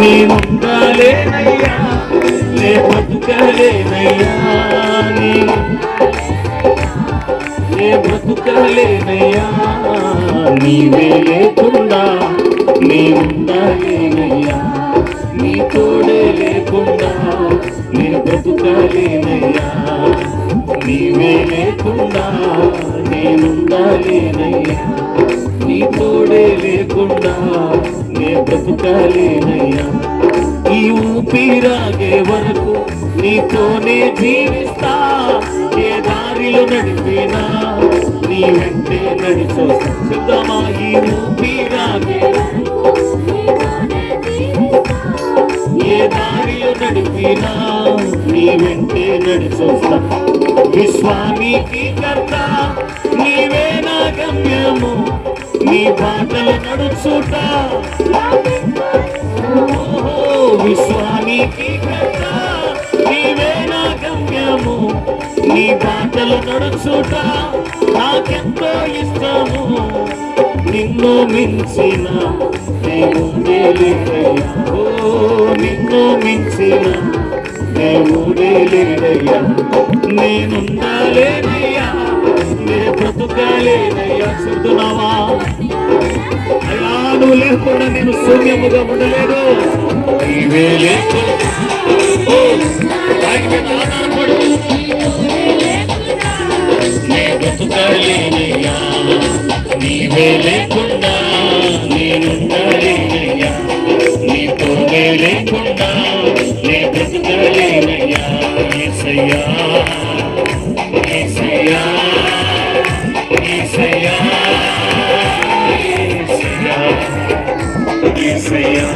నేనుండాలేనయ్యా, నే బతుకలేనయ్యా, నే బతుకలేనయ్యా, నీవే లేకుండా నేనుండాలేనయ్యా, నీ తోడే లేకుండా నే బతుకలేనయ్యా, నీవే లేకుండా నేనుండాలేనయ్యా, నీ తోడే లేకుండా నే బ్రతుకాలేనయ్యా. ఈ ఊపిరాగే వరకు నీతోనే జీవిస్తా, ఏ దారిలో నడిపినా నీ వెంటే నడిచో. సిద్ధమా? ఈ ఊపిరాగే ఏ దారిలో నడిపినా నీ వెంటే నడిచోస్తా. విశ్వానికి కర్త నీవే నా గమ్యము, నీ బాటలు నడుచుట. విశ్వానికి కర్త నీవే నా గమ్యము, నీ బాటలు నడుచుట నాకెంతో ఇష్టము. నిన్ను మించిన దేవుడే లేడయ్యా, ఓ నిన్ను మించిన దేవుడే లేడయ్యా. నేనుండాలేనయ్యా, నే బ్రతుకాలేనయ్యా. చెబుతున్నావా? అయ్యా నువ్వు లేకుండా నేను శూన్యముగా ఉండలేదు. నీవే లేకుండా నే బ్రతుకాలేనయ్యా, నీవే లేకుండా నేనుండాలేనయ్యా, నీతోనే లేకుండా నే బ్రతుకాలేనయ్యా. యేసయ్యా యేసయ్యా యేసయ్యా యేసయ్యా యేసయ్యా